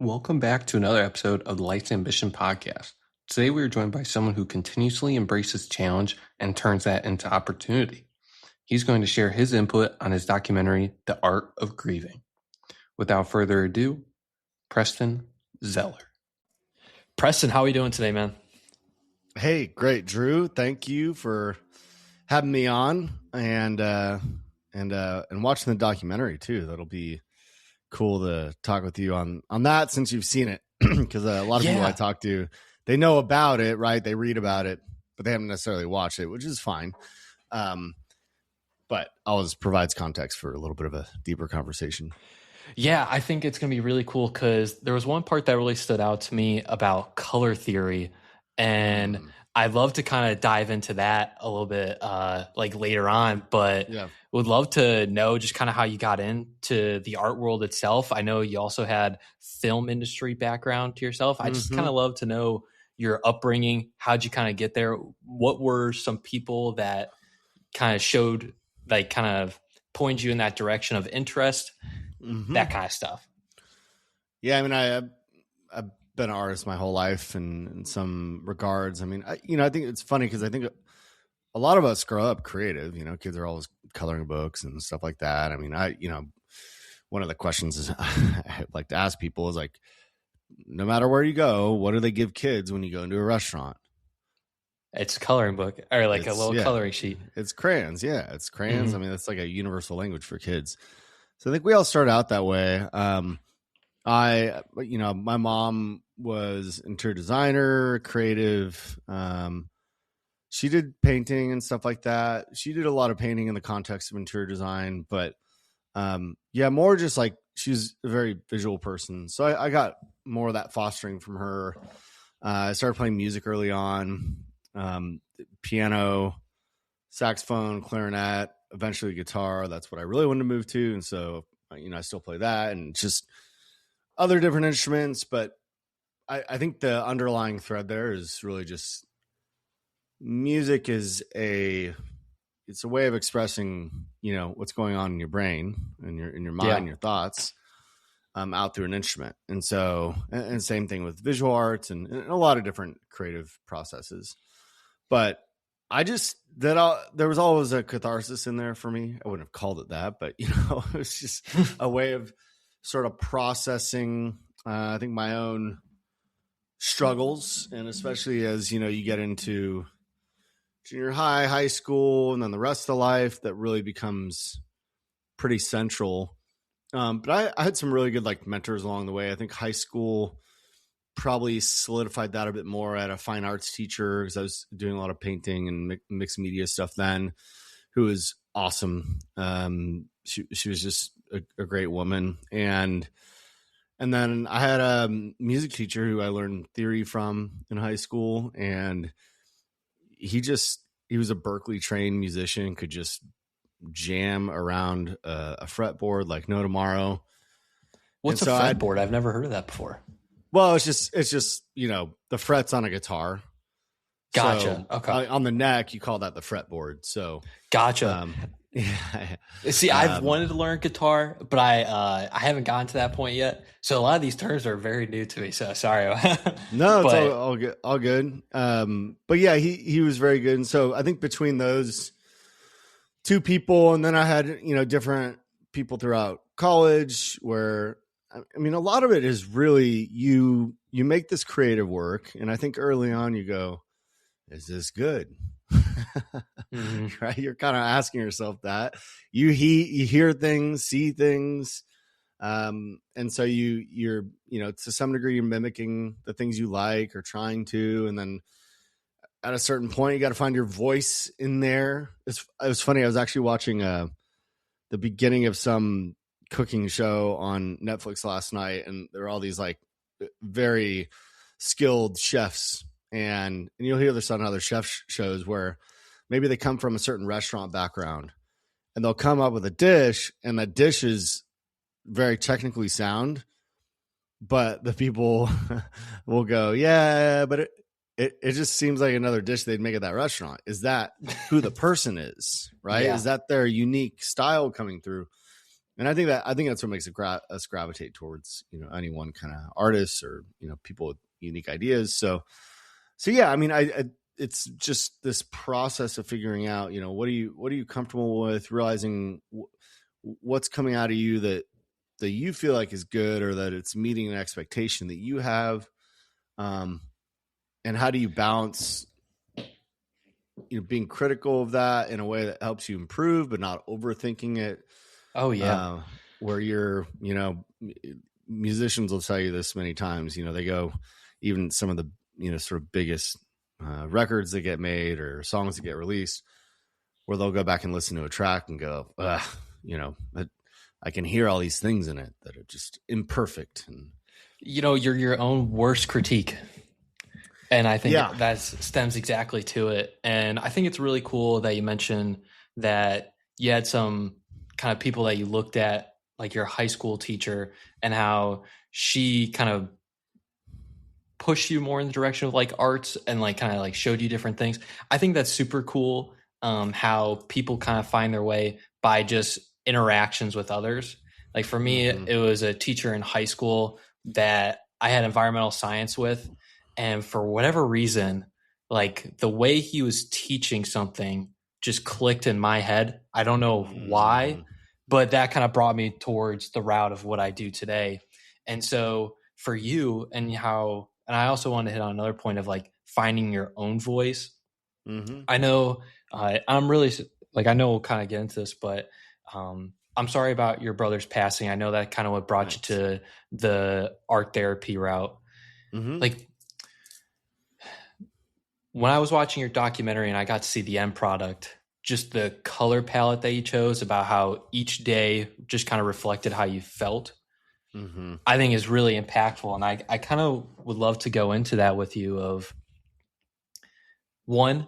Welcome back to another episode of the Life's Ambition podcast. Today we are joined by someone who continuously embraces challenge and turns that into opportunity. He's going to share his input on his documentary, The Art of Grieving. Without further ado, Preston Zeller. Preston, how are you doing today, man? Hey, great, Drew. Thank you for having me on and watching the documentary too. That'll be cool to talk with you on that since you've seen it, because a lot of people I talk to, they know about it, right? They read about it, but they haven't necessarily watched it, which is fine. But always provides context for a little bit of a deeper conversation. Yeah, I think it's going to be really cool because there was one part that really stood out to me about color theory, and I'd love to kind of dive into that a little bit like later on, but would love to know just kind of how you got into the art world itself. I know you also had film industry background to yourself. I just kind of love to know your upbringing. How'd you kind of get there? What were some people that kind of showed, like kind of pointed you in that direction of interest? That kind of stuff. Yeah, I mean, I've been an artist my whole life, and in some regards, I mean, I think it's funny because I think a lot of us grow up creative. Kids are always coloring books and stuff like that. I mean, one of the questions is I like to ask people is like, no matter where you go, what do they give kids when you go into a restaurant? It's a coloring book or like a little coloring sheet. It's crayons. Yeah, it's crayons. I mean, it's like a universal language for kids. So I think we all start out that way. My mom was interior designer, creative. She did painting and stuff like that. She did a lot of painting in the context of interior design, but more just like she's a very visual person. So I got more of that fostering from her. I started playing music early on, piano, saxophone, clarinet, eventually guitar. That's what I really wanted to move to. And so, I still play that and just other different instruments. But I think the underlying thread there is really just music is it's a way of expressing, what's going on in your brain and in your mind, your thoughts, out through an instrument. And so, and same thing with visual arts and a lot of different creative processes. But there was always a catharsis in there for me. I wouldn't have called it that, but it was just a way of sort of processing, I think, my own struggles. And especially as, you get into junior high school, and then the rest of life, that really becomes pretty central. But I had some really good mentors along the way. I think high school probably solidified that a bit more. I had a fine arts teacher because I was doing a lot of painting and mixed media stuff then, who was awesome. She was just a great woman. And then I had a music teacher who I learned theory from in high school. And he was a Berkeley trained musician, could just jam around a fretboard like no tomorrow. What's a fretboard? I've never heard of that before. Well, it's just the frets on a guitar. Gotcha. So, okay. On the neck, you call that the fretboard. So gotcha. See, I've wanted to learn guitar, but I haven't gotten to that point yet. So a lot of these terms are very new to me. So sorry. No, it's all good. But yeah, he was very good. And so I think between those two people, and then I had, different people throughout college where, I mean, a lot of it is really you make this creative work. And I think early on you go, is this good? Right? You're kind of asking yourself that. You hear things, see things. And so you're, to some degree, you're mimicking the things you like or trying to. And then at a certain point, you got to find your voice in there. It was funny. I was actually watching the beginning of some cooking show on Netflix last night, and there are all these very skilled chefs, and you'll hear this on other chef shows where maybe they come from a certain restaurant background, and they'll come up with a dish, and that dish is very technically sound, but the people will go, yeah, but it just seems like another dish they'd make at that restaurant. Is that who the person is, right? Yeah. Is that their unique style coming through? And I think that's what makes us gravitate towards, any one kind of artists or, people with unique ideas. So yeah, I mean, it's just this process of figuring out, what are you comfortable with, realizing what's coming out of you that you feel like is good, or that it's meeting an expectation that you have. And how do you balance, being critical of that in a way that helps you improve, but not overthinking it. Oh yeah. Where you're, musicians will tell you this many times, they go, even some of the, sort of biggest records that get made or songs that get released, where they'll go back and listen to a track and go, I can hear all these things in it that are just imperfect. And, you're your own worst critique. And I think that stems exactly to it. And I think it's really cool that you mentioned that you had some kind of people that you looked at, like your high school teacher, and how she kind of pushed you more in the direction of like arts and like kind of like showed you different things. I think that's super cool. How people kind of find their way by just interactions with others. Like for me, it was a teacher in high school that I had environmental science with. And for whatever reason, like the way he was teaching something just clicked in my head. I don't know why, but that kind of brought me towards the route of what I do today. And so for you and I also want to hit on another point of like finding your own voice. I know I'm really like, I know we'll kind of get into this, but I'm sorry about your brother's passing. I know that kind of what brought you to the art therapy route. Like, when I was watching your documentary and I got to see the end product, just the color palette that you chose, about how each day just kind of reflected how you felt, I think is really impactful. And I kind of would love to go into that with you of, one,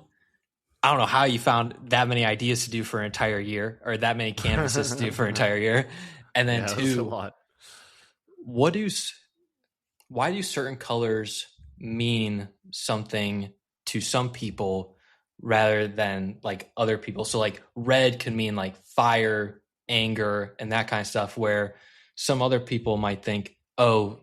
I don't know how you found that many ideas to do for an entire year, or that many canvases to do for an entire year. And then two, a lot. why do certain colors mean something to some people rather than like other people? So like red can mean like fire, anger, and that kind of stuff, where some other people might think, oh,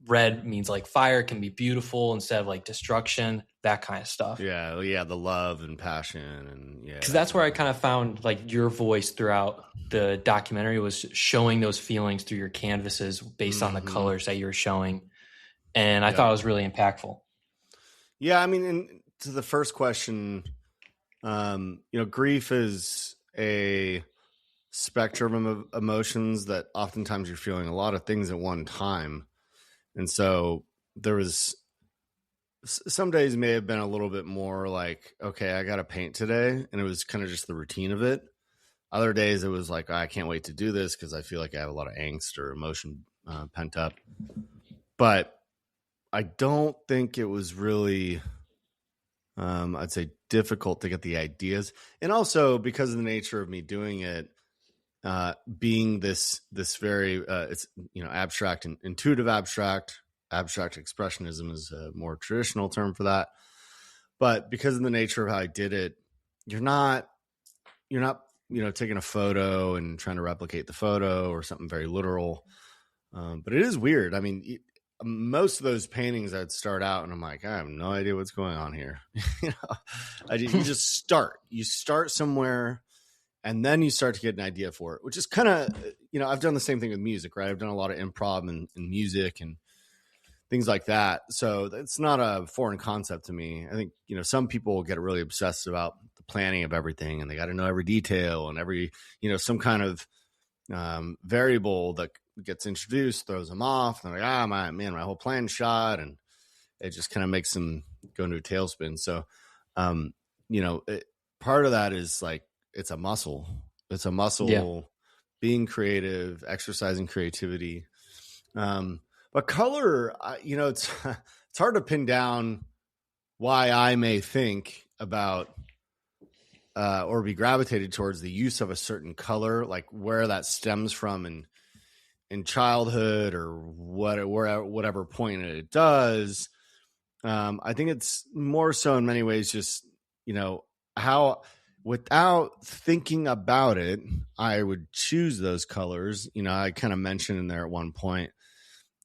red means like fire can be beautiful instead of like destruction, that kind of stuff. Yeah, the love and passion, and because that's where I kind of found like your voice throughout the documentary, was showing those feelings through your canvases based on the colors that you were showing. And I thought it was really impactful. Yeah, I mean, and to the first question, grief is a spectrum of emotions that oftentimes you're feeling a lot of things at one time. And so there was some days may have been a little bit more like, okay, I got to paint today. And it was kind of just the routine of it. Other days it was like, I can't wait to do this because I feel like I have a lot of angst or emotion pent up. But I don't think it was really, I'd say, difficult to get the ideas. And also because of the nature of me doing it, being this very, it's, abstract and intuitive abstract expressionism is a more traditional term for that. But because of the nature of how I did it, you're not, taking a photo and trying to replicate the photo or something very literal. But it is weird. I mean, most of those paintings I'd start out and I'm like, I have no idea what's going on here. You just start. You start somewhere and then you start to get an idea for it, which is kind of, I've done the same thing with music, right? I've done a lot of improv and music and things like that. So it's not a foreign concept to me. I think, some people get really obsessed about the planning of everything and they got to know every detail and every, some kind of variable that gets introduced throws them off. And they're like, my whole plan shot. And it just kind of makes them go into a tailspin. So, part of that is like, it's a muscle. It's a muscle, being creative, exercising creativity. But color, it's hard to pin down why I may think about or be gravitated towards the use of a certain color, like where that stems from in childhood or whatever point it does. I think it's more so in many ways just, how without thinking about it, I would choose those colors. I kind of mentioned in there at one point,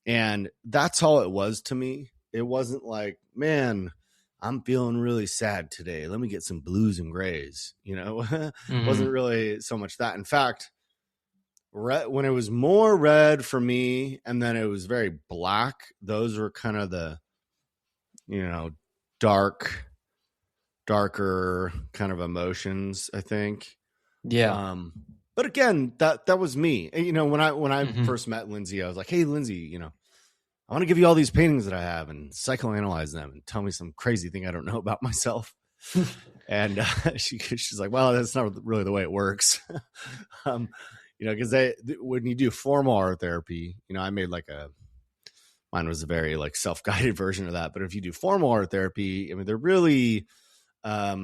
and that's all it was to me. It wasn't like, man, I'm feeling really sad today, let me get some blues and grays. Wasn't really so much that. In fact, red, when it was more red for me and then it was very black, those were kind of the darker kind of emotions, I think. But again, that was me. When I first met Lindsay, I was like, hey Lindsay, I want to give you all these paintings that I have and psychoanalyze them and tell me some crazy thing I don't know about myself. And she's like, well, that's not really the way it works. Because when you do formal art therapy, I made mine was a very self-guided version of that. But if you do formal art therapy, I mean, they're really a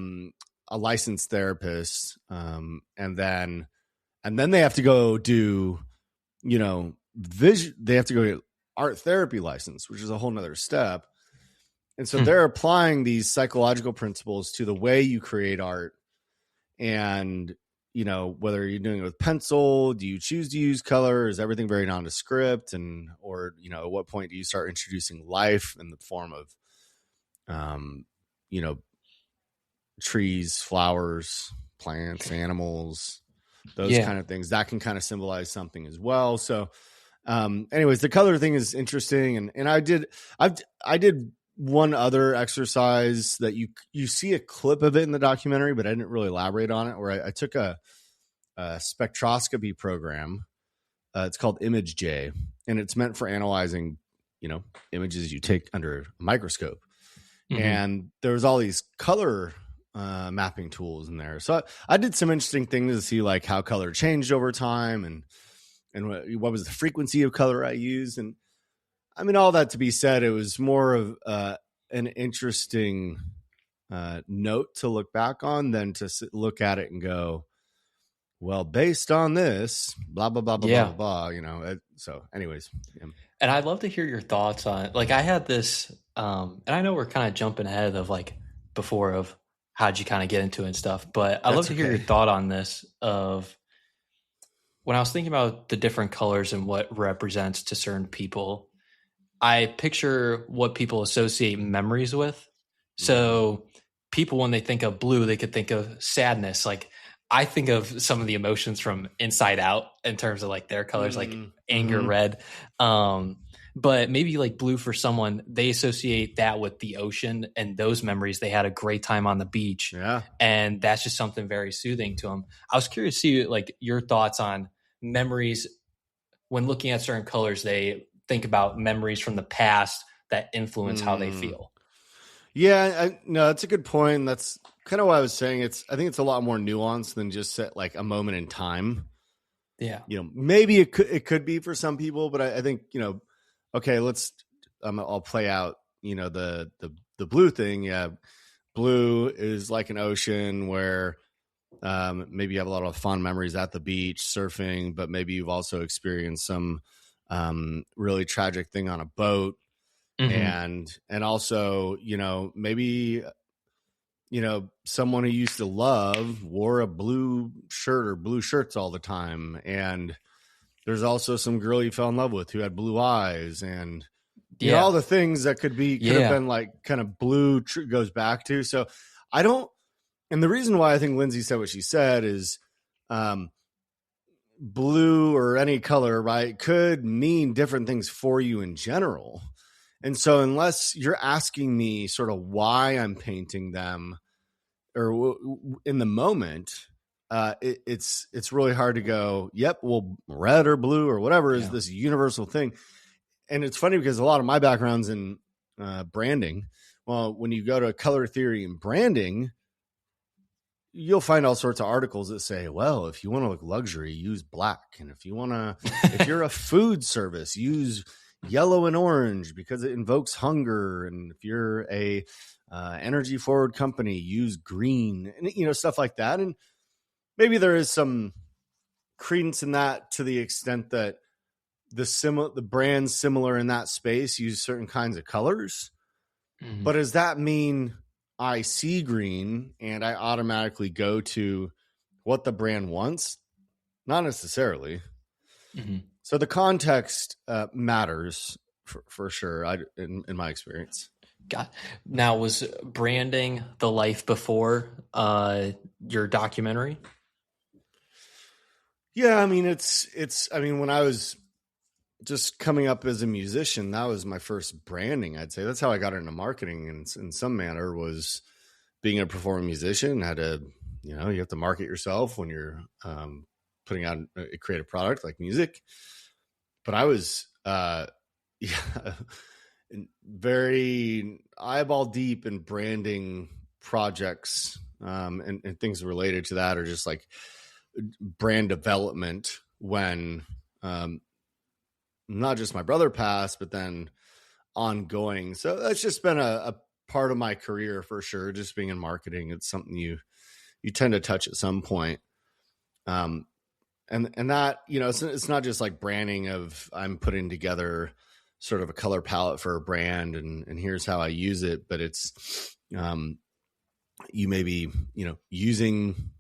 licensed therapist. And then they have to go do, they have to go get art therapy license, which is a whole nother step. And so they're applying these psychological principles to the way you create art. And, whether you're doing it with pencil, do you choose to use color? Is everything very nondescript? Or at what point do you start introducing life in the form of, trees, flowers, plants, animals, those kind of things that can kind of symbolize something as well. So, anyways, the color thing is interesting. And I did one other exercise that you see a clip of it in the documentary, but I didn't really elaborate on it, where I took a spectroscopy program. It's called Image J, and it's meant for analyzing, images you take under a microscope. And there was all these color mapping tools in there. So I did some interesting things to see how color changed over time and what was the frequency of color I used. And I mean, all that to be said, it was more of an interesting note to look back on than to look at it and go, well, based on this, blah, blah, blah, blah, blah, blah, So anyways. Yeah. And I'd love to hear your thoughts on it. I had this, and I know we're kind of jumping ahead of before of how'd you kind of get into it and stuff, but I'd love to hear your thought on this of when I was thinking about the different colors and what represents to certain people. I picture what people associate memories with. So people, when they think of blue, they could think of sadness. I think of some of the emotions from Inside Out in terms of their colors, anger, red. But maybe blue for someone, they associate that with the ocean and those memories. They had a great time on the beach. Yeah. And that's just something very soothing to them. I was curious to see your thoughts on memories when looking at certain colors. They think about memories from the past that influence how they feel. Yeah, no, that's a good point. That's kind of what I was saying. I think it's a lot more nuanced than just set a moment in time. Yeah. Maybe it could be for some people, but I think, okay, I'll play out, the blue thing. Yeah. Blue is like an ocean where maybe you have a lot of fond memories at the beach surfing, but maybe you've also experienced some really tragic thing on a boat. And also, maybe, someone who used to love wore a blue shirt or blue shirts all the time. And there's also some girl you fell in love with who had blue eyes and all the things that could have been kind of blue goes back to. So and the reason why I think Lindsay said what she said is, blue or any color, right, could mean different things for you in general. And so unless you're asking me sort of why I'm painting them or in the moment, it's really hard to go, yep, well, red or blue or whatever is this universal thing. And it's funny because a lot of my background's in branding. Well, when you go to color theory and branding, you'll find all sorts of articles that say, well, if you want to look luxury, use black. And if you're a food service, use yellow and orange because it invokes hunger. And if you're a energy forward company, use green and, stuff like that. And maybe there is some credence in that to the extent that the brands similar in that space use certain kinds of colors. But does that mean I see green and I automatically go to what the brand wants. Not necessarily. Mm-hmm. So the context matters for sure, in my experience. Now, was branding the life before your documentary? Yeah, I mean, I mean, when I was just coming up as a musician, that was my first branding. I'd say that's how I got into marketing in some manner, was being a performing musician. Had to, you have to market yourself when you're putting out a creative product like music. But I was, yeah, very eyeball deep in branding projects and things related to that, or just like brand development when not just my brother passed, but then ongoing. So that's just been a part of my career for sure. Just being in marketing, it's something you tend to touch at some point. And that, it's not just like branding of I'm putting together sort of a color palette for a brand and here's how I use it, but it's you may be, using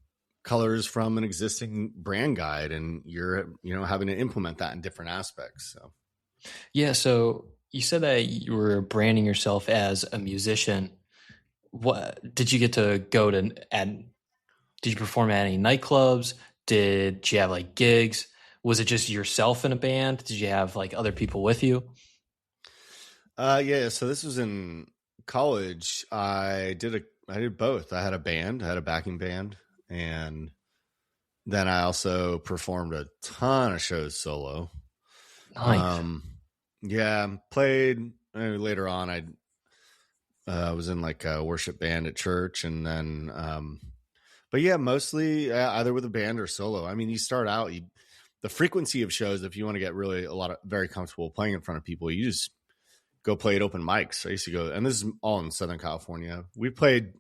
colors from an existing brand guide and you're, having to implement that in different aspects. So Yeah, so you said that you were branding yourself as a musician. What did you get to go to did you perform at any nightclubs? Did you have like gigs? Was it just yourself in a band? Did you have like other people with you? Yeah, so this was in college. I did both. I had a band, I had a backing band, and then I also performed a ton of shows solo. Nice. Yeah, played later on. I was in like a worship band at church, and then but yeah, mostly either with a band or solo. I mean, you start out, the frequency of shows, if you want to get really very comfortable playing in front of people, you just go play at open mics. I used to go, and this is all in Southern California. We played,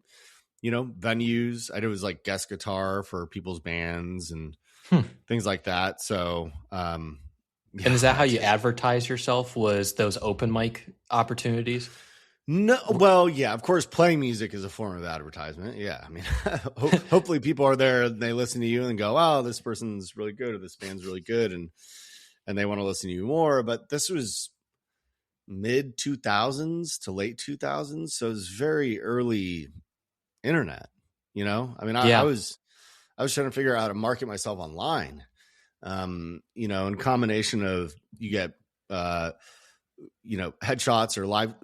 venues. I did was like guest guitar for people's bands and things like that. So, yeah, and is that how you advertise yourself? Was those open mic opportunities? No, well, yeah, of course, playing music is a form of advertisement. Yeah, I mean, hopefully people are there and they listen to you and go, "Oh, this person's really good," or "This band's really good," and they want to listen to you more. But this was mid 2000s to late 2000s, so it was very early internet. I mean, I was trying to figure out how to market myself online. In combination of you get headshots or live,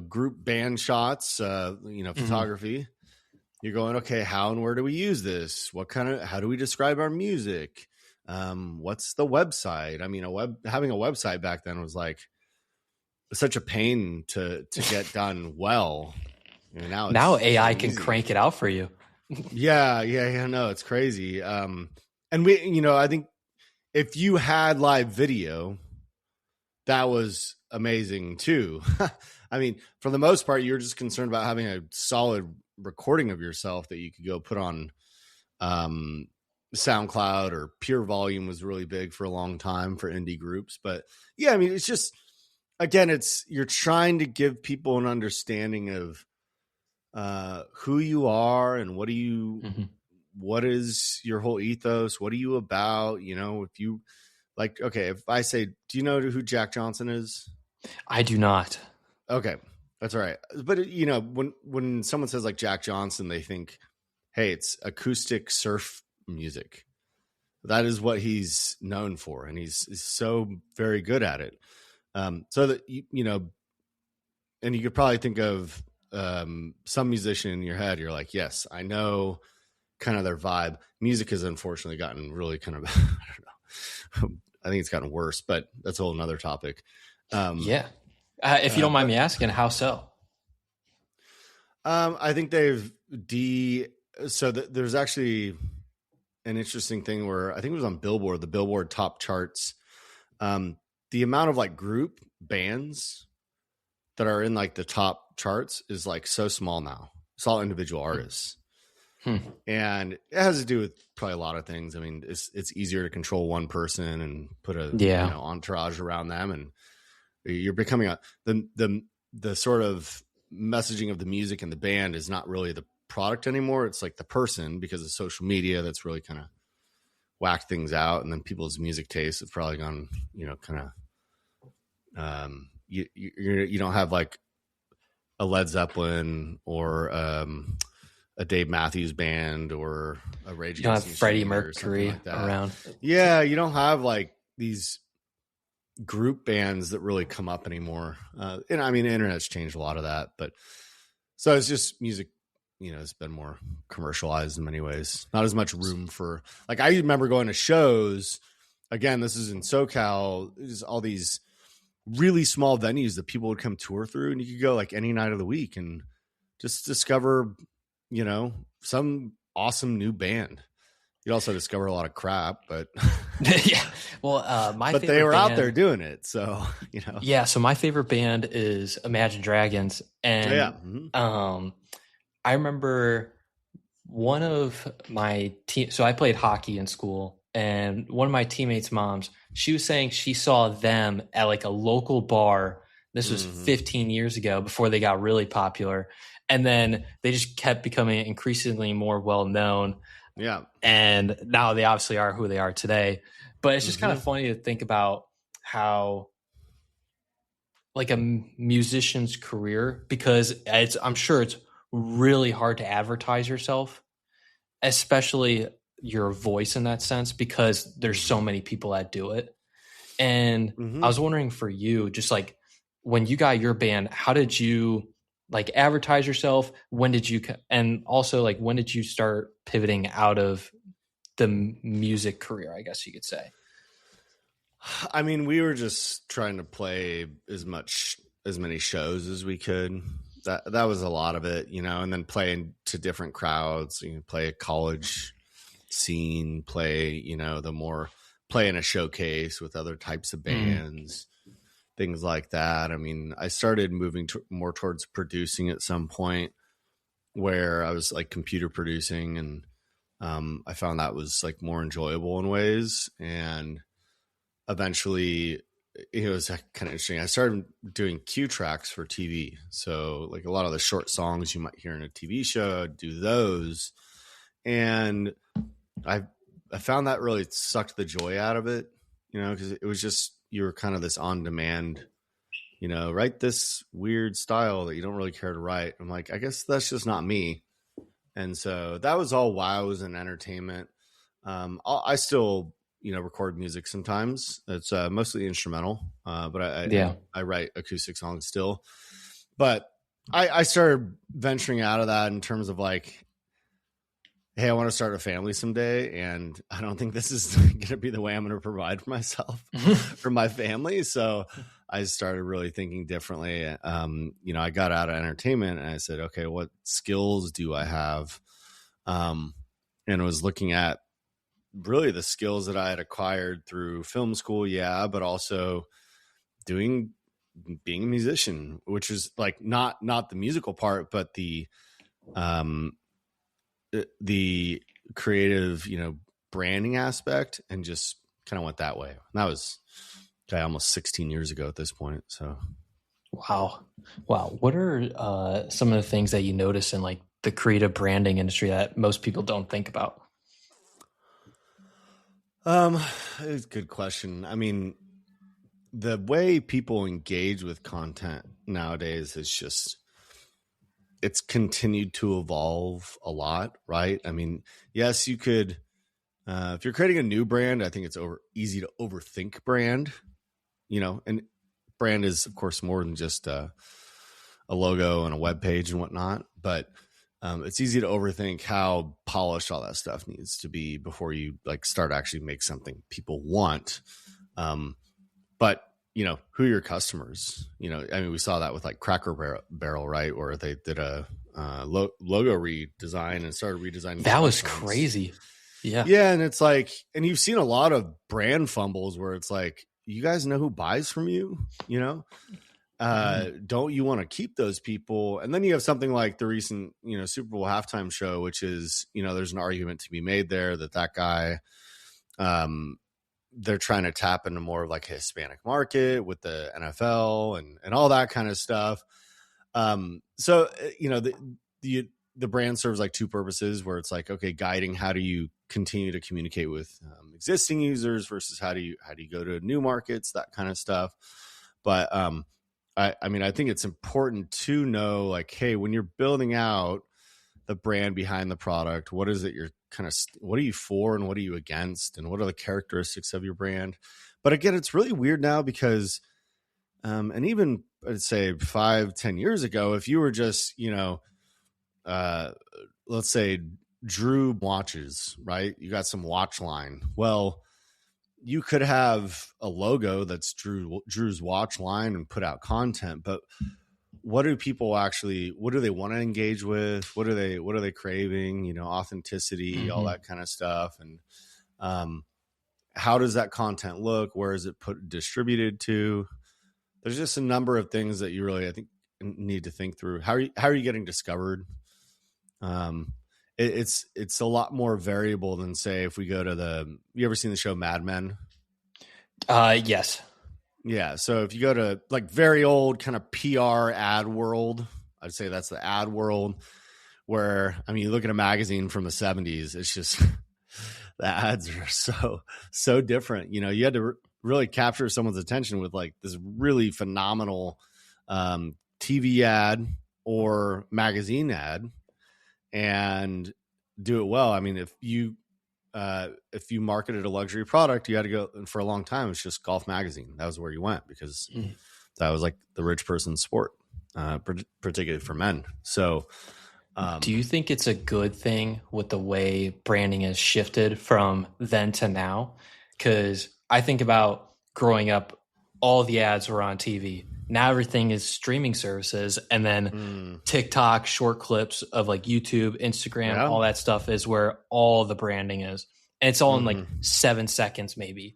group band shots, photography. You're going, okay, how and where do we use this? How do we describe our music? What's the website? I mean, having a website back then was like such a pain to get done well. Now AI can crank it out for you. Yeah. No, it's crazy. And I think if you had live video, that was amazing too. I mean, for the most part, you're just concerned about having a solid recording of yourself that you could go put on SoundCloud, or Pure Volume was really big for a long time for indie groups. But yeah, I mean, it's just, again, you're trying to give people an understanding of who you are and what is your whole ethos? What are you about? If you like, okay, if I say, do you know who Jack Johnson is? I do not. Okay, that's all right. But when someone says like Jack Johnson, they think, hey, it's acoustic surf music. That is what he's known for, and he's so very good at it. So that and you could probably think of some musician in your head. You're like, yes, I know kind of their vibe. Music has unfortunately gotten really kind of, I don't know. I think it's gotten worse, but that's a whole nother topic. Yeah. If you don't mind me asking, how so? I think there's actually an interesting thing where I think it was on Billboard, the Billboard top charts. The amount of like group bands that are in like the top charts is like so small now. It's all individual artists. And it has to do with probably a lot of things. I mean, it's easier to control one person and put a entourage around them, and you're becoming the sort of messaging of the music and the band is not really the product anymore. It's like the person, because of social media that's really kind of whacked things out. And then people's music tastes have probably gone, kind of, you don't have like a Led Zeppelin or a Dave Matthews Band or a Rage Against the Machine. You don't have Freddie Mercury like that around. Yeah, you don't have like these group bands that really come up anymore. And I mean, the internet's changed a lot of that, but so it's just music, it's been more commercialized in many ways. Not as much room for, like, I remember going to shows. Again, this is in SoCal. There's all these really small venues that people would come tour through, and you could go like any night of the week and just discover, some awesome new band. You'd also discover a lot of crap, but yeah. Well, but they were out there doing it, so Yeah, so my favorite band is Imagine Dragons, and I remember one of my so I played hockey in school, and one of my teammates' moms, she was saying she saw them at like a local bar. This was 15 years ago, before they got really popular, and then they just kept becoming increasingly more well known. Yeah. And now they obviously are who they are today. But it's just kind of funny to think about how like a musician's career, because I'm sure it's really hard to advertise yourself, especially your voice in that sense, because there's so many people that do it. And I was wondering for you, just like when you got your band, how did you like advertise yourself? When did you, and also like when did you start pivoting out of the music career, I guess you could say? I mean, we were just trying to play as many shows as we could. That was a lot of it, and then playing to different crowds. You can play a college scene, play in a showcase with other types of bands, things like that. I mean, I started moving more towards producing at some point, where I was like computer producing, and I found that was like more enjoyable in ways. And eventually it was kind of interesting. I started doing cue tracks for TV. So like a lot of the short songs you might hear in a TV show, I'd do those. And I found that really sucked the joy out of it, because it was just, you were kind of this on demand, write this weird style that you don't really care to write. I'm like, I guess that's just not me. And so that was all while I was in entertainment. I still, record music sometimes. It's mostly instrumental, but I write acoustic songs still. But I started venturing out of that in terms of like, hey, I want to start a family someday, and I don't think this is going to be the way I'm going to provide for myself, for my family. So I started really thinking differently. I got out of entertainment, and I said, okay, what skills do I have? And I was looking at really the skills that I had acquired through film school, but also being a musician, which is like not the musical part, but the creative, branding aspect, and just kind of went that way. And that was almost 16 years ago at this point. So, wow. What are some of the things that you notice in like the creative branding industry that most people don't think about? It's a good question. I mean, the way people engage with content nowadays is just, it's continued to evolve a lot, right? I mean, yes, you could, if you're creating a new brand, I think it's easy to overthink brand, and brand is of course more than just a logo and a web page and whatnot, but it's easy to overthink how polished all that stuff needs to be before you like start actually make something people want. But who are your customers? I mean, we saw that with like Cracker Barrel, right? Where they did a logo redesign and started redesigning. That was crazy. Yeah. Yeah. And it's like, and you've seen a lot of brand fumbles where it's like, you guys know who buys from you, don't you want to keep those people? And then you have something like the recent, Super Bowl halftime show, which is, there's an argument to be made there that guy, they're trying to tap into more of like a Hispanic market with the NFL and all that kind of stuff. So the brand serves like two purposes, where it's like, okay, guiding how do you continue to communicate with existing users versus how do you go to new markets, that kind of stuff. But I think it's important to know, like, hey, when you're building out the brand behind the product, what is it you're what are you for and what are you against, and what are the characteristics of your brand? But again, it's really weird now because and even I'd say 5-10 years ago, if you were just let's say Drew watches, right? You got some watch line. Well, you could have a logo that's Drew's watch line and put out content, but what do people what do they want to engage with? What are they craving? Authenticity, all that kind of stuff. And how does that content look? Where is it distributed to? There's just a number of things that you really, I think, need to think through. How are you getting discovered? It's a lot more variable than, say, if we go to you ever seen the show Mad Men? Yes. Yeah. So if you go to like very old kind of PR ad world, I'd say that's the ad world, where, you look at a magazine from the 70s, it's just the ads are so different. You had to really capture someone's attention with like this really phenomenal TV ad or magazine ad and do it well. If you marketed a luxury product, you had to go, and for a long time, it's just Golf Magazine. That was where you went, because that was like the rich person's sport, particularly for men. So, do you think it's a good thing with the way branding has shifted from then to now? Because I think about growing up, all the ads were on TV. Now everything is streaming services, and then TikTok, short clips of like YouTube, Instagram, all that stuff is where all the branding is. And it's all in like 7 seconds, maybe.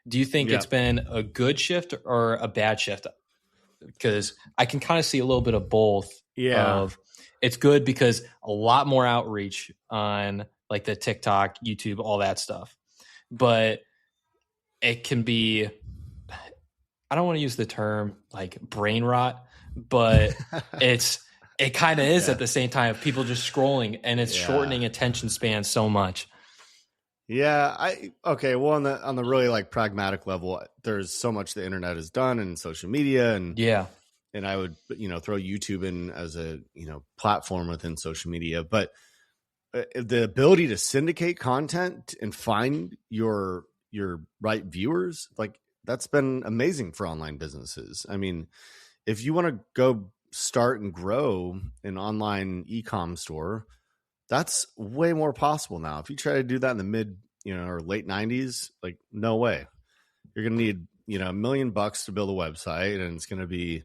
Do you think it's been a good shift or a bad shift? Because I can kind of see a little bit of both. Yeah. It's good because a lot more outreach on like the TikTok, YouTube, all that stuff. But it can be, I don't want to use the term like brain rot, but it kind of is at the same time, people just scrolling, and it's shortening attention span so much. Yeah. Well, on the really like pragmatic level, there's so much the internet has done, and social media, and and I would, throw YouTube in as a, platform within social media, but the ability to syndicate content and find your right viewers, like, that's been amazing for online businesses. If you want to go start and grow an online e-com store, that's way more possible now. If you try to do that in the mid, or late 90s, like, no way. You're going to need, $1 million to build a website, and it's going to be,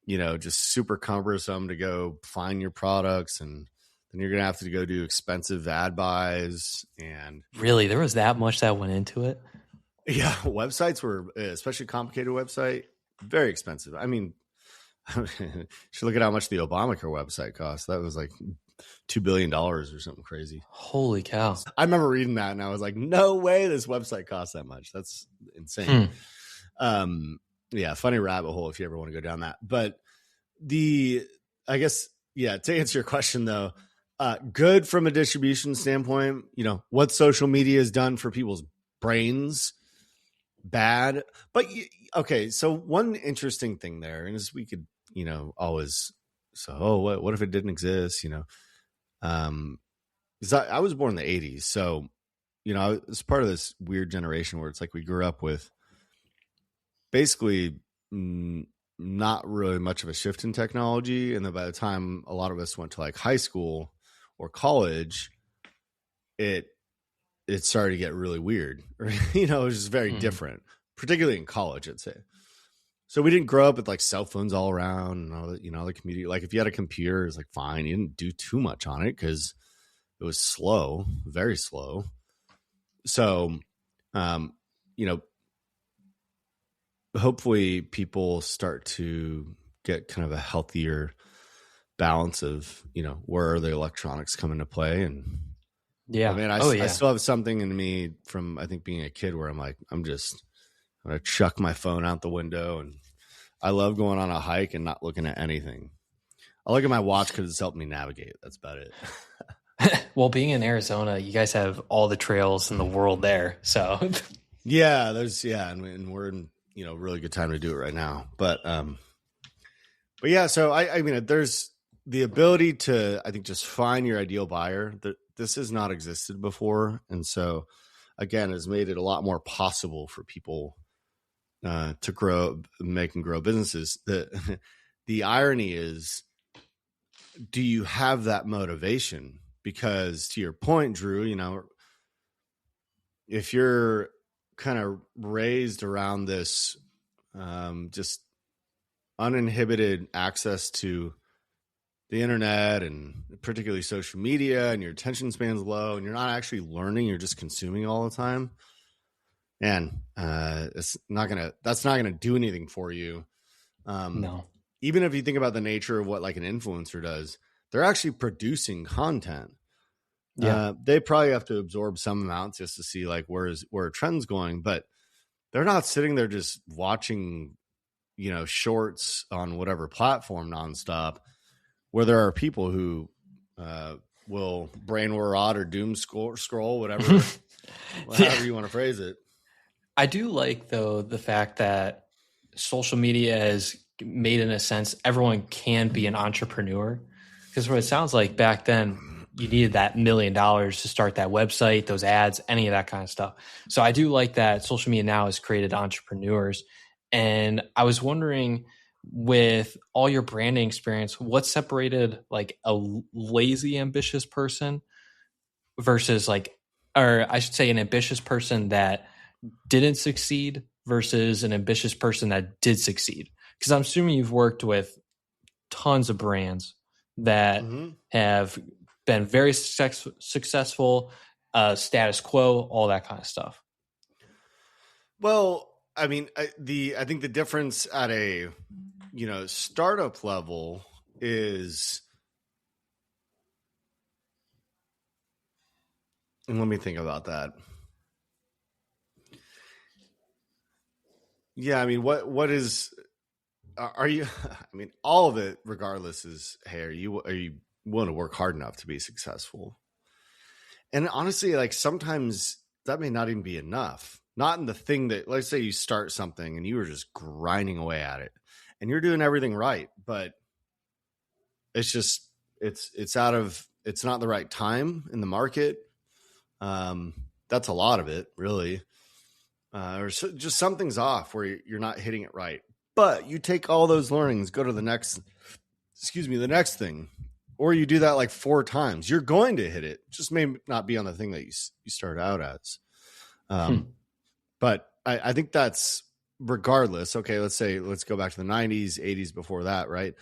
just super cumbersome to go find your products, and then you're going to have to go do expensive ad buys. And really, there was that much that went into it? Yeah, websites were, especially complicated website, very expensive. You should look at how much the Obamacare website cost. That was like $2 billion or something crazy. Holy cow. I remember reading that, and I was like, no way this website costs that much. That's insane. Funny rabbit hole if you ever want to go down that. But to answer your question though, good from a distribution standpoint, what social media has done for people's brains, bad. But okay, so one interesting thing there, and is we could always what if it didn't exist, because I was born in the 80s, so I was part of this weird generation where it's like we grew up with basically not really much of a shift in technology, and then by the time a lot of us went to like high school or college, it started to get really weird. It was just very different, particularly in college, I'd say. So we didn't grow up with like cell phones all around and all the, the community. Like if you had a computer, it's like fine. You didn't do too much on it because it was slow, very slow. So, hopefully people start to get kind of a healthier balance of, where are the electronics come into play. And I still have something in me from, I think, being a kid where I'm like, I'm going to chuck my phone out the window, and I love going on a hike and not looking at anything. I look at my watch because it's helped me navigate. That's about it. Well, being in Arizona, you guys have all the trails in the world there. So yeah, and we're in, really good time to do it right now. But yeah, so I mean, there's the ability to, I think, just find your ideal buyer. This has not existed before. And so, again, has made it a lot more possible for people to make and grow businesses. The irony is, do you have that motivation? Because to your point, Drew, if you're kind of raised around this just uninhibited access to the internet and particularly social media, and your attention span's low and you're not actually learning, you're just consuming all the time, and that's not gonna do anything for you. no. Even if you think about the nature of what like an influencer does, they're actually producing content. Yeah. They probably have to absorb some amount just to see like where a trend's going, but they're not sitting there just watching, shorts on whatever platform nonstop, where there are people who will brain rot or doom scroll, whatever, however you want to phrase it. I do like, though, the fact that social media has made, in a sense, everyone can be an entrepreneur. Because what it sounds like back then, you needed that $1 million to start that website, those ads, any of that kind of stuff. So I do like that social media now has created entrepreneurs. And I was wondering, with all your branding experience, what separated like a lazy, ambitious person versus or I should say an ambitious person that didn't succeed versus an ambitious person that did succeed? Because I'm assuming you've worked with tons of brands that have been very successful, status quo, all that kind of stuff. Well, I mean, I think the difference at a startup level is, and let me think about that. Yeah, I mean, what is? Are you? I mean, all of it, regardless, is, hey, are you willing to work hard enough to be successful? And honestly, like sometimes that may not even be enough. Not in the thing that, let's say you start something and you were just grinding away at it and you're doing everything right, but it's just, it's not the right time in the market. That's a lot of it, really. Or just something's off where you're not hitting it right. But you take all those learnings, go to the next thing, or you do that like 4 times. You're going to hit it. Just may not be on the thing that you start out as. But I think that's regardless. Okay, let's go back to the 90s, 80s before that, right?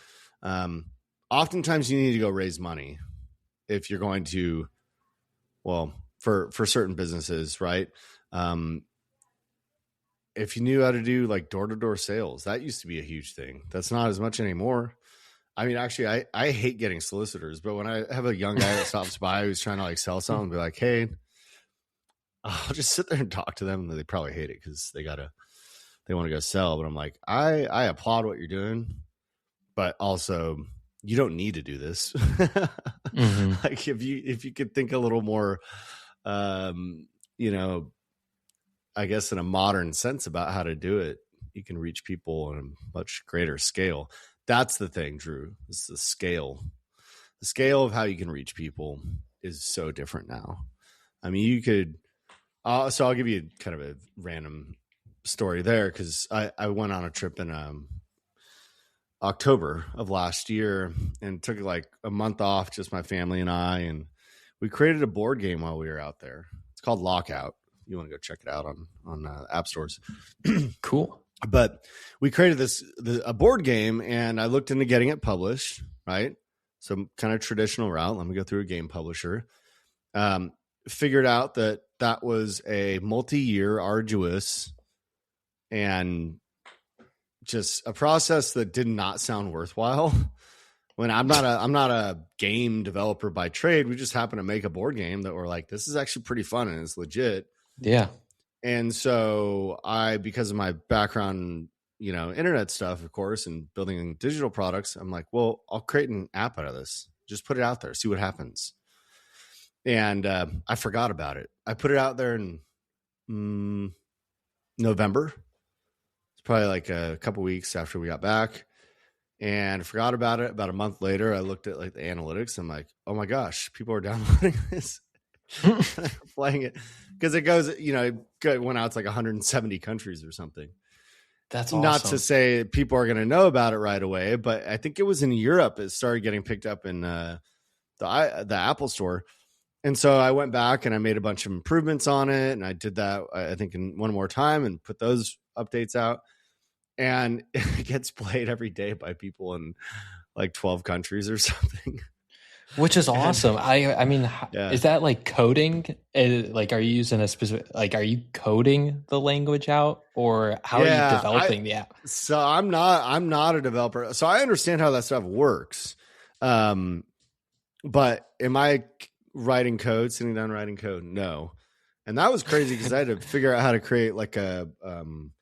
Oftentimes you need to go raise money if you're going to, well, for certain businesses, right? If you knew how to do like door-to-door sales, that used to be a huge thing. That's not as much anymore. I mean, actually, I hate getting solicitors, but when I have a young guy that stops by who's trying to like sell something, be like, hey, I'll just sit there and talk to them. They probably hate it because they want to go sell. But I'm like, I applaud what you're doing, but also you don't need to do this. Like if you could think a little more, I guess in a modern sense about how to do it, you can reach people on a much greater scale. That's the thing, Drew. It's the scale. The scale of how you can reach people is so different now. I mean, you could. So I'll give you kind of a random story there because I went on a trip in October of last year and took like a month off, just my family and I, and we created a board game while we were out there. It's called Lockout. You want to go check it out on app stores. Cool. But we created a board game, and I looked into getting it published, right? So kind of traditional route. Let me go through a game publisher. Figured out that was a multi-year arduous and just a process that did not sound worthwhile. When I'm not a game developer by trade, we just happen to make a board game that we're like, this is actually pretty fun and it's legit. Yeah. And so because of my background internet stuff, of course, and building digital products. I'm like, well, I'll create an app out of this. Just put it out there, see what happens. And I forgot about it. I put it out there in November. It's probably like a couple weeks after we got back, and I forgot about it. About a month later, I looked at like the analytics. I'm like, oh my gosh, people are downloading this, playing it, because it goes, it went out to like 170 countries or something. That's awesome. Not to say people are going to know about it right away, but I think it was in Europe. It started getting picked up in the Apple Store. And so I went back and I made a bunch of improvements on it. And I did that, I think, in one more time and put those updates out. And it gets played every day by people in like 12 countries or something. Which is awesome. I mean, Is that like coding? Like, are you using a specific, like, are you coding the language out, or how are you developing the app? So I'm not a developer. So I understand how that stuff works. But am I writing code, sitting down writing code? No. And that was crazy because I had to figure out how to create like an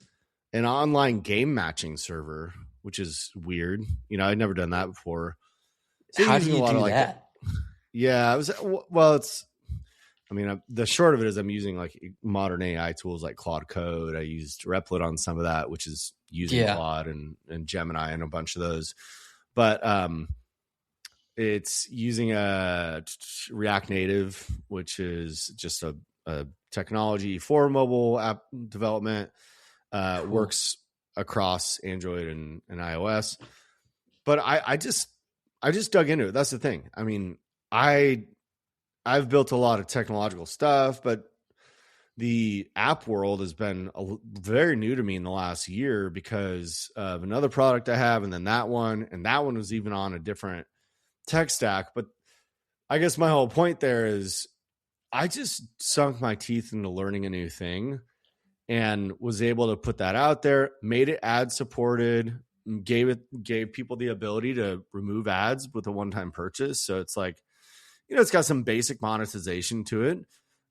online game matching server, which is weird. I'd never done that before. So how do you do that? Yeah, the short of it is I'm using like modern AI tools like Claude Code. I used Replit on some of that, which is using Claude and Gemini and a bunch of those. But it's using a React Native, which is just a technology for mobile app development. Cool. Works across Android and iOS. But I just dug into it. That's the thing. I mean, I've built a lot of technological stuff, but the app world has been very new to me in the last year because of another product I have, and then that one was even on a different tech stack. But I guess my whole point there is I just sunk my teeth into learning a new thing and was able to put that out there, made it ad supported, gave people the ability to remove ads with a one-time purchase. So it's like, it's got some basic monetization to it.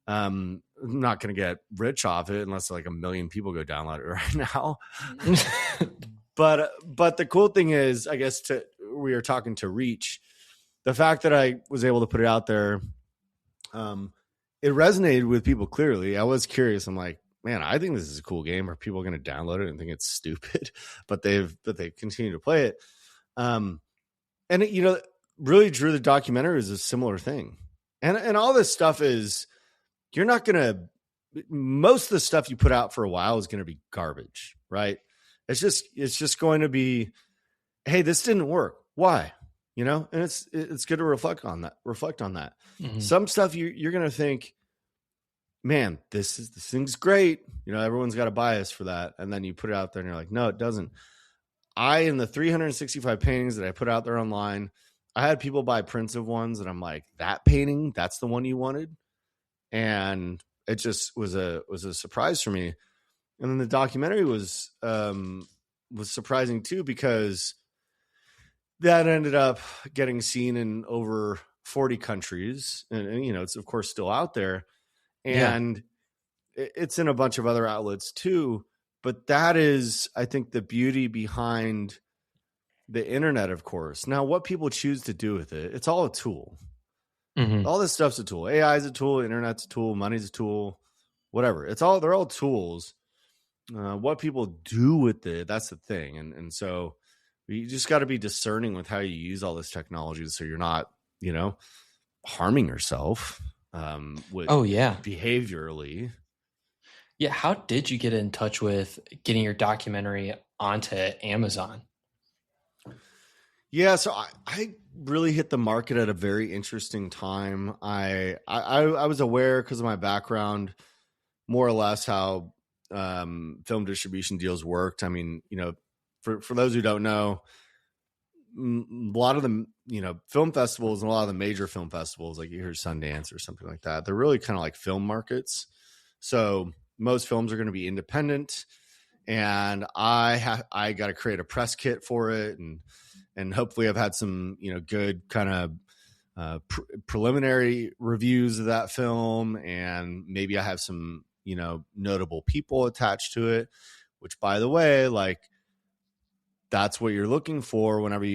I'm not going to get rich off it unless like 1 million people go download it right now. But the cool thing is, I guess we were talking to reach, the fact that I was able to put it out there, it resonated with people clearly. I was curious. I'm like, man, I think this is a cool game. Are people going to download it and think it's stupid? But they continue to play it. And it, really drew the documentary is a similar thing. And all this stuff is, you're not going to, most of the stuff you put out for a while is going to be garbage, right? It's just going to be, hey, this didn't work. Why? And it's good to reflect on that. Mm-hmm. Some stuff you're going to think, man, this thing's great. Everyone's got a bias for that. And then you put it out there and you're like, no, it doesn't. In the 365 paintings that I put out there online, I had people buy prints of ones and I'm like, that painting, that's the one you wanted. And it just was a surprise for me. And then the documentary was surprising too, because that ended up getting seen in over 40 countries. And it's of course still out there. And it's in a bunch of other outlets too. But that is, I think, the beauty behind the internet, of course. Now, what people choose to do with it, it's all a tool. Mm-hmm. All this stuff's a tool. AI is a tool. Internet's a tool. Money's a tool. Whatever. They're all tools. What people do with it, that's the thing. And so you just got to be discerning with how you use all this technology so you're not, harming yourself behaviorally. Yeah. How did you get in touch with getting your documentary onto Amazon? Yeah, so I really hit the market at a very interesting time. I was aware because of my background, more or less, how film distribution deals worked. I mean, for those who don't know, a lot of the film festivals and a lot of the major film festivals, like you hear Sundance or something like that, they're really kind of like film markets. So most films are going to be independent, and I got to create a press kit for it, and hopefully I've had some good kind of preliminary reviews of that film, and maybe I have some notable people attached to it. Which, by the way, like that's what you're looking for whenever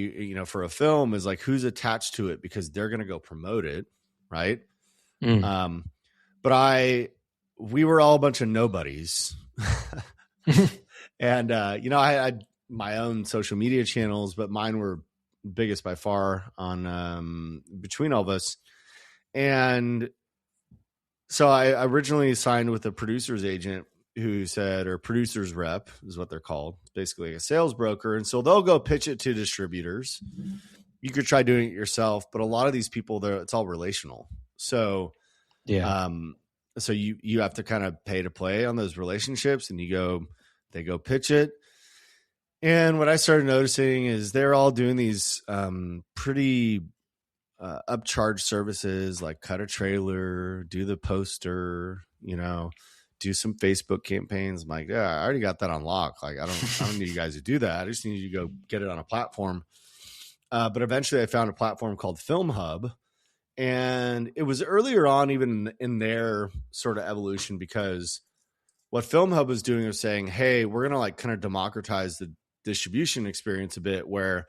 for a film, is like who's attached to it, because they're going to go promote it. Right. But we were all a bunch of nobodies. And, I had my own social media channels, but mine were biggest by far on, between all of us. And so I originally signed with a producer's agent who said, or producer's rep is what they're called, basically a sales broker. And so they'll go pitch it to distributors. You could try doing it yourself, but a lot of these people, it's all relational. So, so you have to kind of pay to play on those relationships, and they go pitch it. And what I started noticing is they're all doing these pretty upcharge services, like cut a trailer, do the poster, do some Facebook campaigns. I'm like, yeah, I already got that on lock. Like, I don't need you guys to do that. I just need you to go get it on a platform. But eventually I found a platform called Film Hub. And it was earlier on, even in their sort of evolution, because what Film Hub was doing was saying, hey, we're going to like kind of democratize the distribution experience a bit, where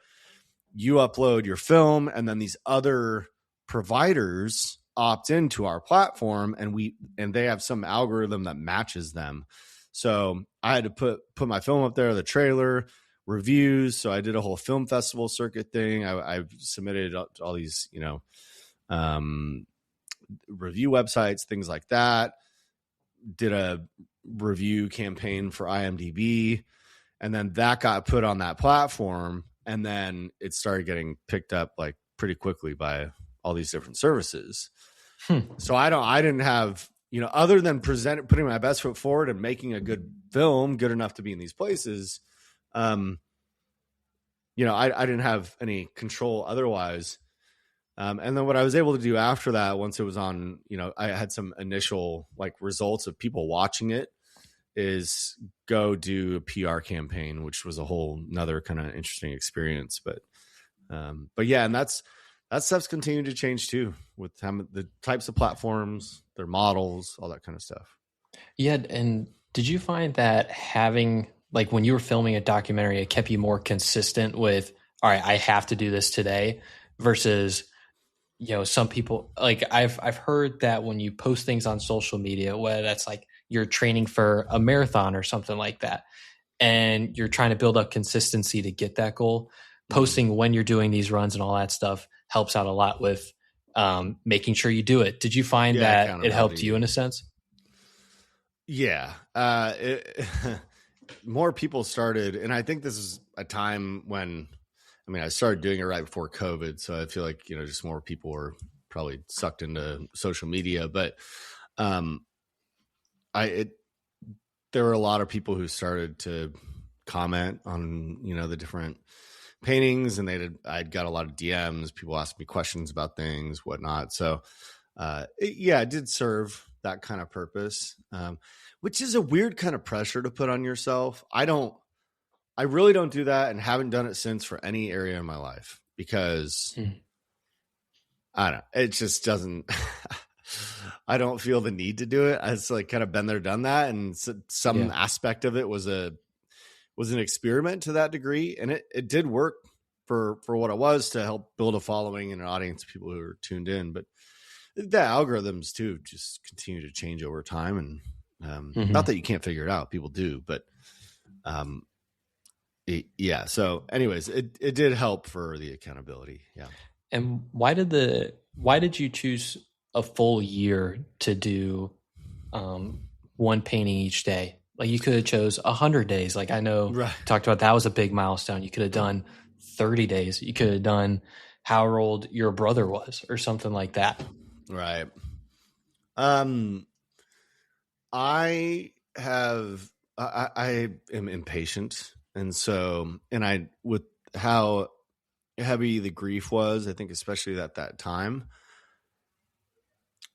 you upload your film and then these other providers opt into our platform, and they have some algorithm that matches them. So I had to put my film up there, the trailer, reviews. So I did a whole film festival circuit thing. I've submitted all these, review websites, things like that. Did a review campaign for IMDb, and then that got put on that platform. And then it started getting picked up like pretty quickly by all these different services. So I didn't have, other than putting my best foot forward and making a good film, good enough to be in these places. I didn't have any control otherwise. And then what I was able to do after that, once it was on, I had some initial like results of people watching it, is go do a PR campaign, which was a whole nother kind of interesting experience. But yeah, and that stuff's continued to change too, with the types of platforms, their models, all that kind of stuff. Yeah. And did you find that having, like, when you were filming a documentary, it kept you more consistent with, all right, I have to do this today, versus, some people, like I've heard that when you post things on social media, whether that's like you're training for a marathon or something like that, and you're trying to build up consistency to get that goal, posting when you're doing these runs and all that stuff helps out a lot with making sure you do it. Did you find that it helped you in a sense? Yeah. More people started, and I think this is a time when, I started doing it right before COVID. So I feel like, just more people were probably sucked into social media, but there were a lot of people who started to comment on, the different paintings, and I'd got a lot of DMs. People asked me questions about things, whatnot. So, it did serve that kind of purpose, which is a weird kind of pressure to put on yourself. I really don't do that, and haven't done it since for any area in my life, because I don't know, it just doesn't, I don't feel the need to do it. It's like kind of been there, done that. And some aspect of it was an experiment to that degree. And it did work for what it was, to help build a following and an audience of people who are tuned in. But the algorithms too just continue to change over time. And not that you can't figure it out, people do, but so anyways, it did help for the accountability. Yeah. And why did you choose a full year to do one painting each day? Like, you could have chose 100 days. Like, I know talked about that was a big milestone. You could have done 30 days. You could have done how old your brother was or something like that. Right. I am impatient. And so, with how heavy the grief was, I think especially at that time,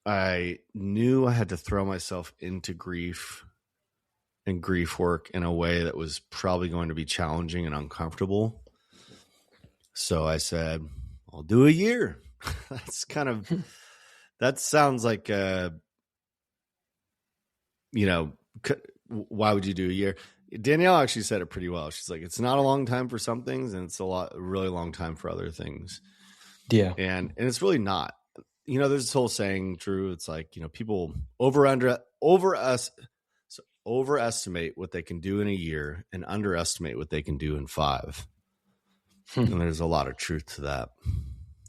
I knew I had to throw myself into grief and grief work in a way that was probably going to be challenging and uncomfortable. So I said, I'll do a year. That's kind of, that sounds like, why would you do a year? Danielle actually said it pretty well. She's like, it's not a long time for some things, and it's a really long time for other things. Yeah. And it's really not. There's this whole saying, Drew, it's like, people overestimate what they can do in a year and underestimate what they can do in 5. And there's a lot of truth to that.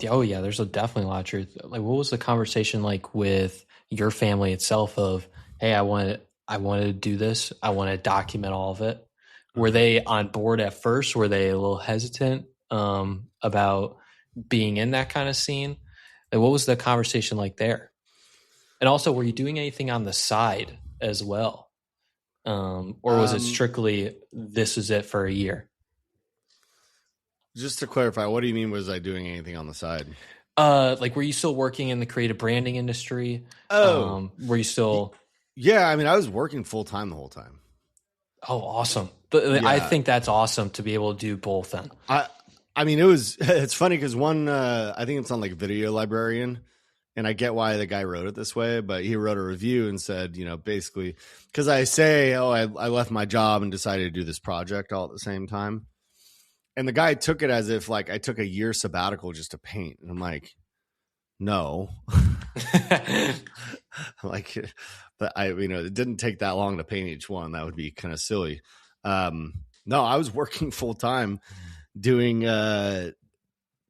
Oh yeah, there's definitely a lot of truth. Like, what was the conversation like with your family itself of, hey, I want to do this. I want to document all of it. Were they on board at first? Were they a little hesitant about being in that kind of scene? Like, what was the conversation like there? And also, were you doing anything on the side as well? Or was it strictly, this is it for a year? Just to clarify, what do you mean, was I doing anything on the side? Like, were you still working in the creative branding industry? Were you still... Yeah, I mean, I was working full-time the whole time. Oh, awesome. But I think that's awesome to be able to do both then. I mean, it's funny because I think it's on like Video Librarian, and I get why the guy wrote it this way, but he wrote a review and said, basically, because I say, I left my job and decided to do this project all at the same time. And the guy took it as if like I took a year sabbatical just to paint. And I'm like, no. Like, but it didn't take that long to paint each one. That would be kind of silly. No, I was working full time doing the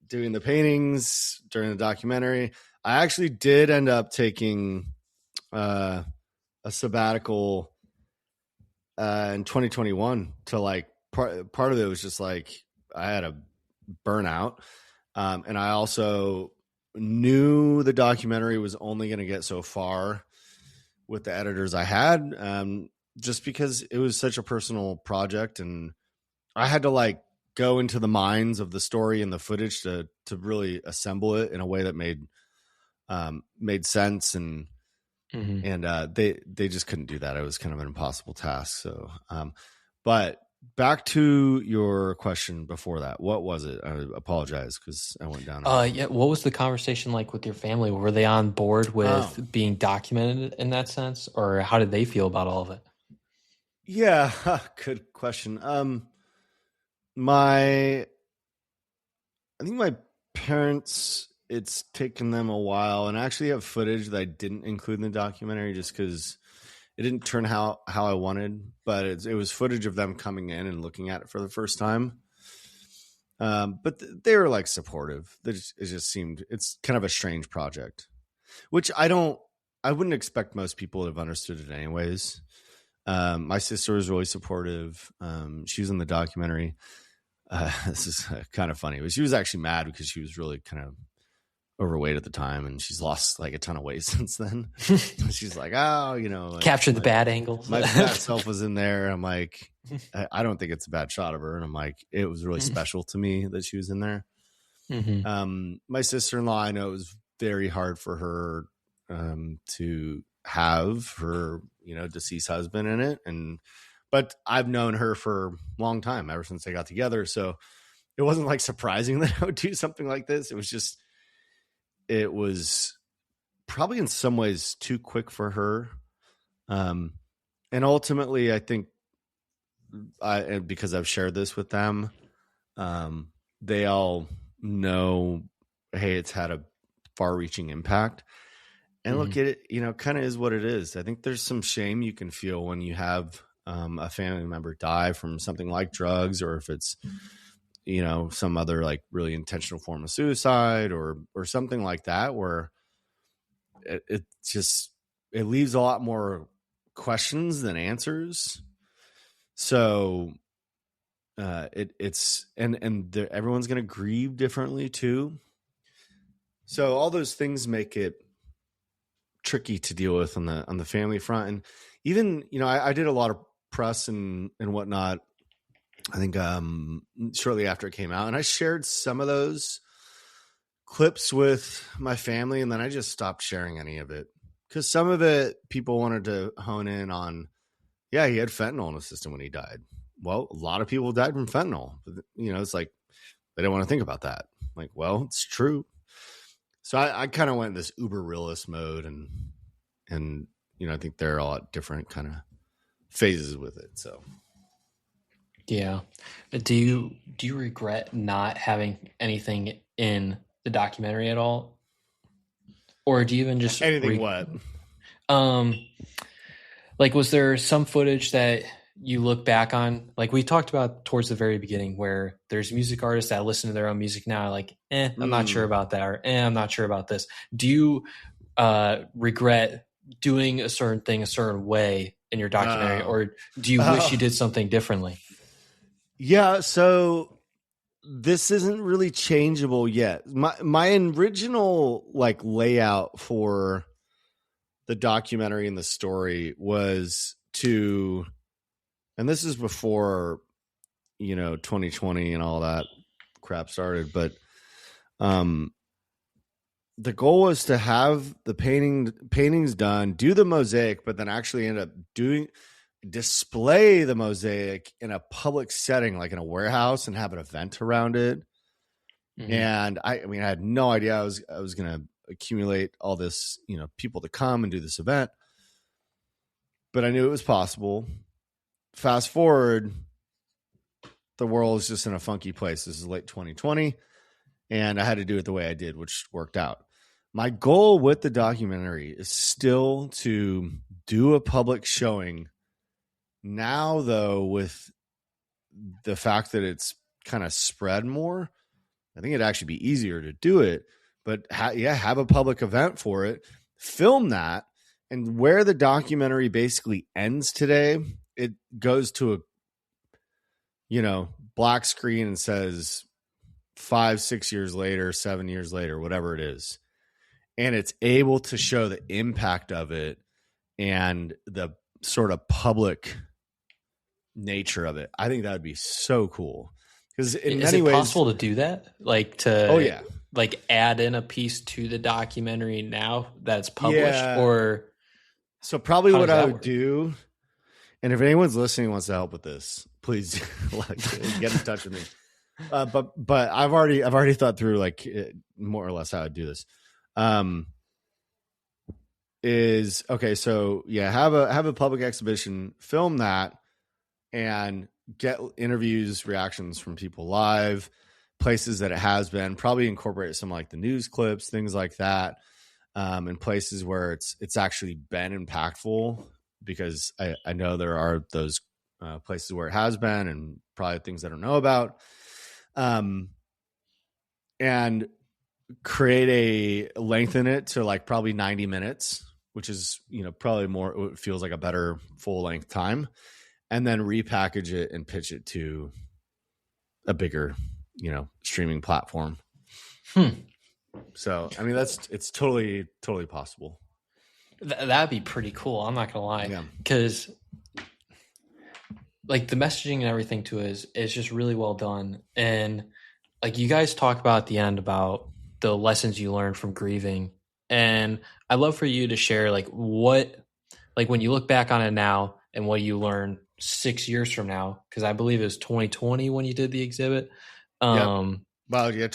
paintings during the documentary. I actually did end up taking a sabbatical in 2021 to like part of it was just like I had a burnout, and I also knew the documentary was only going to get so far with the editors I had, just because it was such a personal project, and I had to like go into the minds of the story and the footage to really assemble it in a way that made sense, and they just couldn't do that. It was kind of an impossible task. So, but back to your question before that, what was it? I apologize because I went down. Yeah. What was the conversation like with your family? Were they on board with being documented in that sense, or how did they feel about all of it? Yeah, good question. I think my parents, it's taken them a while, and I actually have footage that I didn't include in the documentary just because it didn't turn how I wanted, but it was footage of them coming in and looking at it for the first time. But they were like supportive. It just seemed, it's kind of a strange project, which I wouldn't expect most people to have understood it anyways. My sister was really supportive. She was in the documentary. This is kind of funny, but she was actually mad because she was really kind of overweight at the time, and she's lost like a ton of weight since then. She's like, like, capture the bad angles. My fat self was in there. I'm like, I don't think it's a bad shot of her. And I'm like, it was really special to me that she was in there. My sister-in-law, I know it was very hard for her to have her, deceased husband in it. But I've known her for a long time, ever since they got together. So it wasn't like surprising that I would do something like this. It was probably in some ways too quick for her. And ultimately, I think because I've shared this with them, they all know, hey, it's had a far-reaching impact. And look at it, kind of is what it is. I think there's some shame you can feel when you have a family member die from something like drugs, or if it's some other like really intentional form of suicide or something like that, where it leaves a lot more questions than answers. So everyone's going to grieve differently too. So all those things make it tricky to deal with on the family front. And even, I did a lot of press and whatnot, I think shortly after it came out, and I shared some of those clips with my family, and then I just stopped sharing any of it because some of it people wanted to hone in on. Yeah, he had fentanyl in his system when he died. Well, a lot of people died from fentanyl, but it's like they didn't want to think about that. Like, well, it's true. So I kind of went in this uber realist mode, and I think they're all at different kind of phases with it. So Yeah. Do you regret not having anything in the documentary at all? Or do you even just Anything what? um like was there some footage that you look back on? Like we talked about towards the very beginning where there's music artists that listen to their own music now, like, I'm not sure about that, or I'm not sure about this. Do you regret doing a certain thing a certain way in your documentary, or do you wish you did something differently? Yeah, so this isn't really changeable yet. My original like layout for the documentary and the story was to, and this is before 2020 and all that crap started, but the goal was to have the paintings done, do the mosaic, but then actually end up display the mosaic in a public setting, like in a warehouse, and have an event around it. Mm-hmm. And I had no idea I was going to accumulate all this, people to come and do this event, but I knew it was possible. Fast forward, the world is just in a funky place. This is late 2020, and I had to do it the way I did, which worked out. My goal with the documentary is still to do a public showing. Now, though, with the fact that it's kind of spread more, I think it'd actually be easier to do it. But have a public event for it, film that, and where the documentary basically ends today, it goes to a black screen and says 5, 6 years later, 7 years later, whatever it is. And it's able to show the impact of it and the sort of public nature of it. I think that would be so cool. Because in many ways, possible to do that? Like to, oh yeah, like add in a piece to the documentary now that's published, or so probably what I would do. And if anyone's listening and wants to help with this, please get in touch with me. But I've already thought through like more or less how I'd do this. Is okay. So yeah, have a public exhibition, film that, and get interviews, reactions from people live, places that it has been, probably incorporate some like the news clips, things like that, in places where it's actually been impactful, because I know there are those places where it has been, and probably things I don't know about, and lengthen it to like probably 90 minutes, which is, probably more, it feels like a better full length time, and then repackage it and pitch it to a bigger, streaming platform. So, it's totally possible. That'd be pretty cool. I'm not going to lie. Because like the messaging and everything to it is just really well done. And like you guys talk about at the end about the lessons you learned from grieving. And I'd love for you to share like what, like when you look back on it now and what you learned 6 years from now, because I believe it was 2020 when you did the exhibit. Well, yeah,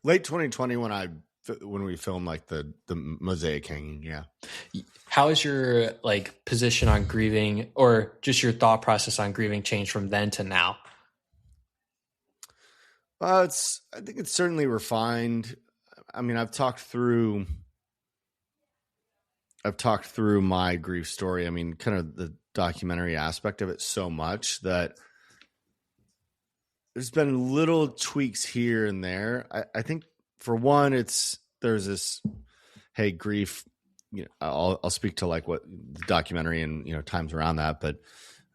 late 2020 when we filmed like the mosaic hanging. Yeah. How is your like position on grieving, or just your thought process on grieving, changed from then to now? I think it's certainly refined. I've talked through my grief story. Kind of the documentary aspect of it so much that there's been little tweaks here and there. I think for one, there's this, hey, grief, I'll speak to like what the documentary and, times around that, but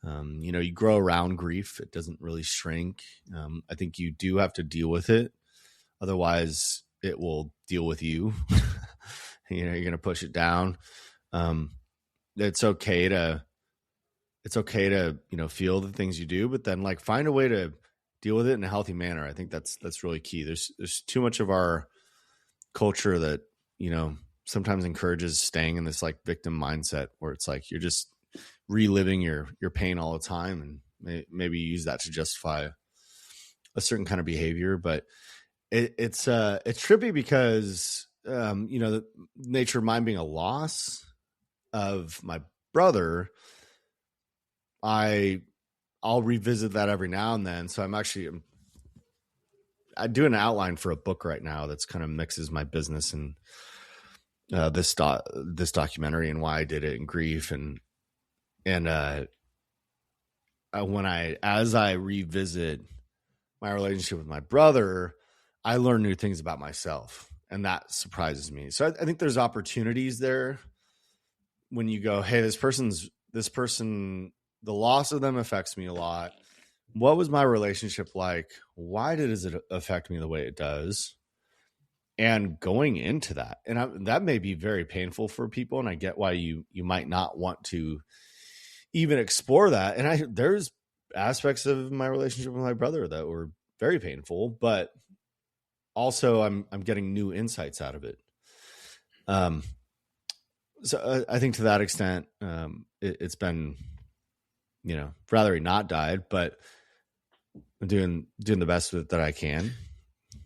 you grow around grief. It doesn't really shrink. I think you do have to deal with it. Otherwise it will deal with you. You're going to push it down. It's okay to, feel the things you do, but then like find a way to deal with it in a healthy manner. I think that's really key. There's too much of our culture that, sometimes encourages staying in this like victim mindset where it's like, you're just reliving your pain all the time, and maybe use that to justify a certain kind of behavior. But it's trippy because, the nature of mine being a loss of my brother, I I'll revisit that every now and then. So I do an outline for a book right now that's kind of mixes my business and this documentary and why I did it, and grief, and as I revisit my relationship with my brother, I learn new things about myself, and that surprises me. So I think there's opportunities there when you go, hey, this person, the loss of them affects me a lot. What was my relationship like? Why does it affect me the way it does? And going into that, and that may be very painful for people, and I get why you might not want to even explore that. And there's aspects of my relationship with my brother that were very painful, but also I'm getting new insights out of it. So I think to that extent, it's been, rather he not died, but I'm doing the best with it that I can.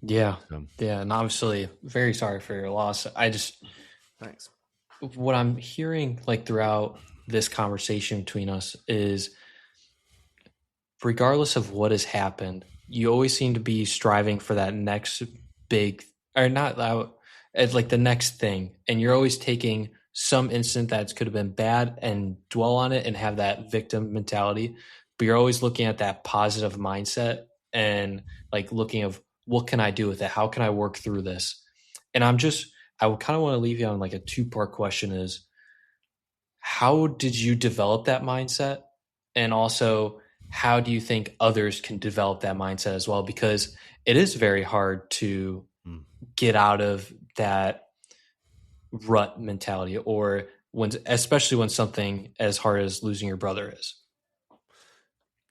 Yeah. Yeah. And obviously very sorry for your loss. Thanks. What I'm hearing like throughout this conversation between us is, regardless of what has happened, you always seem to be striving for that next big, or not like the next thing. And you're always taking some incident that could have been bad and dwell on it and have that victim mentality, but you're always looking at that positive mindset and like looking of, what can I do with it? How can I work through this? And I would kind of want to leave you on like a 2-part question is, how did you develop that mindset? And also, how do you think others can develop that mindset as well? Because it is very hard to get out of that rut mentality, or especially when something as hard as losing your brother is.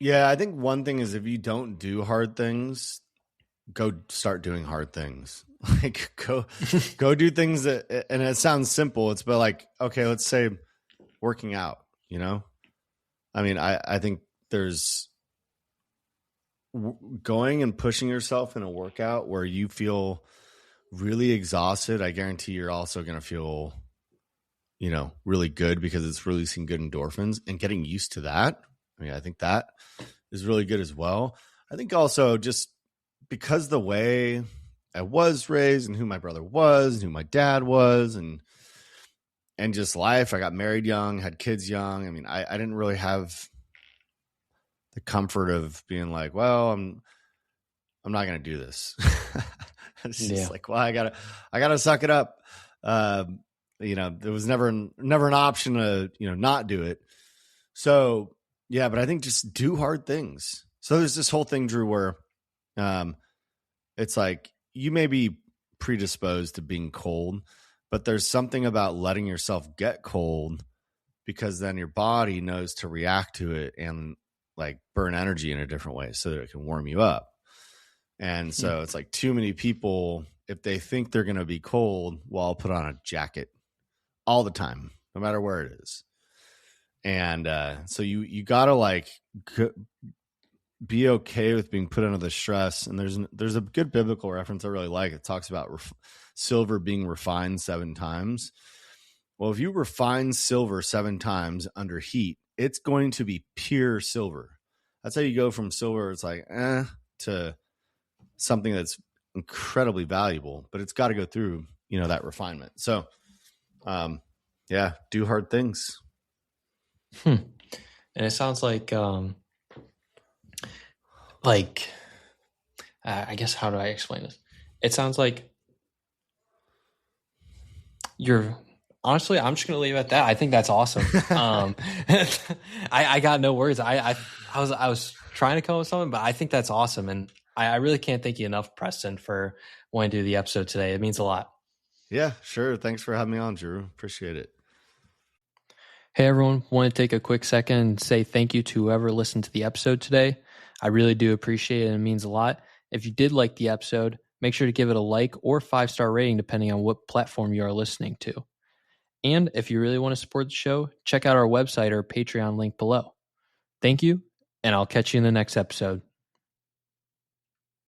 Yeah, I think one thing is, if you don't do hard things, go start doing hard things. Like go do things that, and it sounds simple. It's but like, okay, let's say working out, I mean, I think there's going and pushing yourself in a workout where you feel really exhausted. I guarantee you're also going to feel, really good, because it's releasing good endorphins, and getting used to that. I mean, I think that is really good as well. I think also just because the way I was raised and who my brother was and who my dad was, and just life, I got married young, had kids young. I mean, I didn't really have the comfort of being like, well, I'm not going to do this. It's just like, well, I gotta suck it up. There was never an option to, not do it. So yeah, but I think just do hard things. So there's this whole thing, Drew, where, it's like, you may be predisposed to being cold, but there's something about letting yourself get cold, because then your body knows to react to it and like burn energy in a different way so that it can warm you up. And so it's like, too many people, if they think they're going to be cold, well, I'll put on a jacket all the time, no matter where it is. And so you got to like be okay with being put under the stress. And there's a good biblical reference I really like. It talks about silver being refined 7 times. Well, if you refine silver 7 times under heat, it's going to be pure silver. That's how you go from silver, it's like, to something that's incredibly valuable, but it's got to go through, that refinement. So, do hard things. And it sounds like, I guess, how do I explain this? It sounds like honestly, I'm just going to leave it at that. I think that's awesome. I got no words. I was trying to come up with something, but I think that's awesome. And I really can't thank you enough, Preston, for wanting to do the episode today. It means a lot. Yeah, sure. Thanks for having me on, Drew. Appreciate it. Hey, everyone. Want to take a quick second and say thank you to whoever listened to the episode today. I really do appreciate it, and it means a lot. If you did like the episode, make sure to give it a like or 5-star rating, depending on what platform you are listening to. And if you really want to support the show, check out our website or Patreon link below. Thank you, and I'll catch you in the next episode.